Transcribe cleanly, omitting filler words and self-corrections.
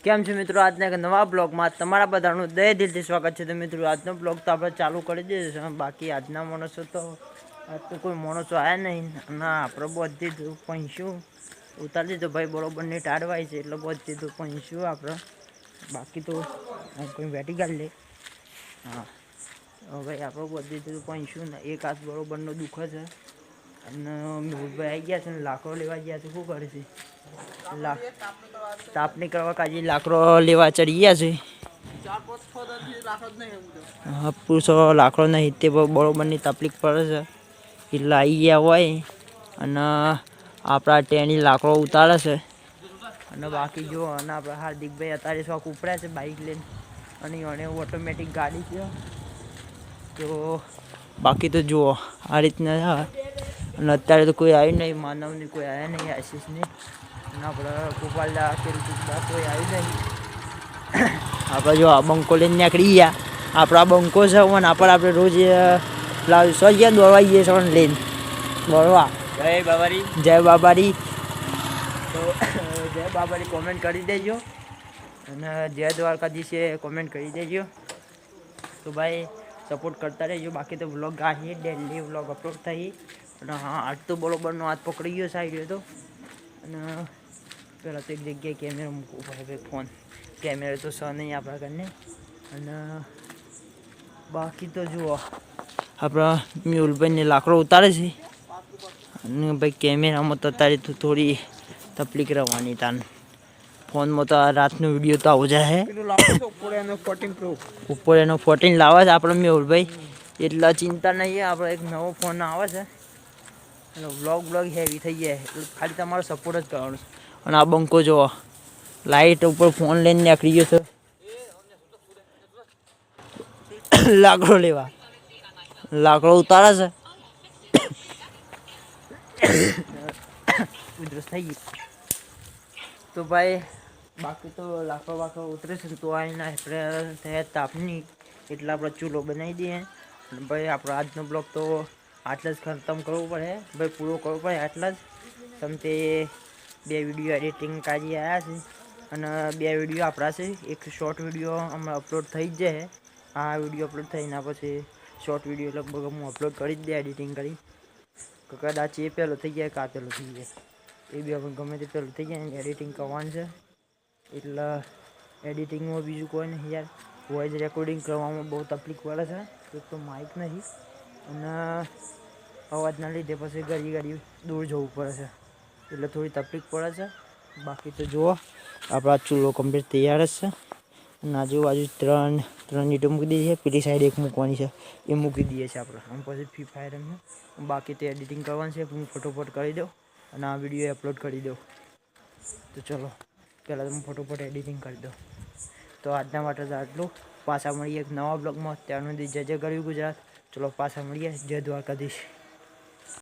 કેમ છો મિત્રો? આજના એક નવા બ્લોગમાં તમારા બધાનું દય દિલથી સ્વાગત છે. તો મિત્રો આજનો બ્લોગ તો આપણે ચાલુ કરી દીધો છે. બાકી આજના માણસો તો આજ તો કોઈ માણસો આવ્યા નહીં અને આપણે બધી પૈસું ઉતારી દીધું ભાઈ બરોબરની ટાળવાય છે એટલે બધી દીધું પૈસું આપણે. બાકી તો કોઈ વેટી કાઢ લે. હા ભાઈ આપણે બધી દીધું પૈસું ને એક હાથ બરોબરનો દુઃખ છે અને મેહુલભાઈ આવી ગયા છે ને લાકડો લેવા ગયા છે. શું કરે છે? તાપની કરવા કાજી લાકડો લેવા ચડી ગયા છે. પૂછો લાકડો નહીં તે બરોબરની તકલીફ પડે છે એટલે આવી ગયા હોય અને આપણા ટેની લાકડો ઉતારે છે. અને બાકી જો અને આપણા હાર્દિકભાઈ અત્યારે શોખ ઉપડ્યા છે બાઇક લઈને અને એને ઓટોમેટિક ગાડી છે. તો બાકી તો જુઓ આ રીતના અને અત્યારે તો કોઈ આવ્યું નહીં, માનવની કોઈ આવ્યા નહીં, આશીષની અને આપણે ગોપાલદા પેલું કોઈ આવ્યું નહીં. આપણે જો આ બંકો લઈને નીકળી ગયા. આપણા બંકો છે અને આપણે રોજ સો ગયા દોડવા જઈએ છે લઈને દોડવા. જય બાબારી, જય બાબારી. તો જય બાબારી કોમેન્ટ કરી દેજો અને જય દ્વારકાધીશે કોમેન્ટ કરી દેજો. તો ભાઈ સપોર્ટ કરતા રહેજો. બાકી તો વ્લોગ આવીએ ડેલી વ્લોગ અપલોડ થઈ અને હા આજ તો બરોબરનો હાથ પકડી ગયો સાઈડ તો. અને પહેલાં તો એક જગ્યાએ કેમેરો મૂકવો પડે ભાઈ, ફોન કેમેરા તો સ નહીં આપણા ઘરને. અને બાકી તો જુઓ આપણા મેહુલભાઈને લાકડો ઉતારે છે અને ભાઈ કેમેરામાં તો અત્યારે તો થોડી તકલીફ રહેવાની તાન. ફોનમાં તો આ રાતનો વિડીયો તો આવો જાય ઉપર એનો 14 લાવે છે આપણે મેહુલભાઈ, એટલા ચિંતા નહીં. આપણે એક નવો ફોન આવે છે એટલે વ્લોગ હેવી થઈ જાય એટલે ખાલી તમારો સપોર્ટ જ કરવાનો છે. અને આ બંકો જો લાઇટ ઉપર ફોન લઈને નીકળી ગયો છે લાકડો લેવા. લાકડો ઉતારે છે ઉધરસ થઈ ગઈ. તો ભાઈ બાકી તો લાકડો ઉતરે છે તો આવીને આપણે થયા તાપની એટલે આપણે ચૂલો બનાવી દઈએ. ભાઈ આપણો આજનો બ્લોગ તો આટલા જ ખતમ કરવું પડે ભાઈ, પૂરો કરવો પડે આટલા જ. તમે તે 2 વિડીયો એડિટિંગ કાઢી આવ્યા છે અને 2 વિડીયો આપણા છે. એક શોર્ટ વિડીયો હમણાં અપલોડ થઈ જ જાય. આ વિડીયો અપલોડ થઈને પછી શોર્ટ વિડીયો લગભગ હું અપલોડ કરી જ દે એડિટિંગ કરી. કદાચ એ પહેલો થઈ જાય કે આ પહેલો થઈ જાય એ બી આપણે ગમે તે પહેલું થઈ જાય એડિટિંગ કરવાનું છે. એટલે એડિટિંગમાં બીજું કોઈ નહીં યાર, વોઇસ રેકોર્ડિંગ કરવામાં બહુ તકલીફ પડે છે. એક તો માઇક નહીં અને અવાજના લીધે પછી ઘડી દૂર જવું પડે છે એટલે થોડી તકલીફ પડે છે. બાકી તો જુઓ આપણા ચૂલો કમ્પ્લીટ તૈયાર જ છે અને આજુબાજુ ત્રણ ઈંટો મૂકી દઈએ છીએ. પેલી સાઈડ એક મૂકવાની છે એ મૂકી દઈએ છીએ આપણે. આમ પછી ફ્રી ફાયર એમ બાકી તે એડિટિંગ કરવાનું છે. હું ફટોફટ કરી દઉં અને આ વિડીયો અપલોડ કરી દઉં. તો ચલો પહેલાં તો હું ફટોફટ એડિટિંગ કરી દઉં. તો આજના માટે તો આટલું. પાછા મળીએ એક નવા બ્લોગમાં. ત્યારનું જય જય ગરવી ગુજરાત. ચલો પાછા મળીએ. જય દ્વારકાધીશ.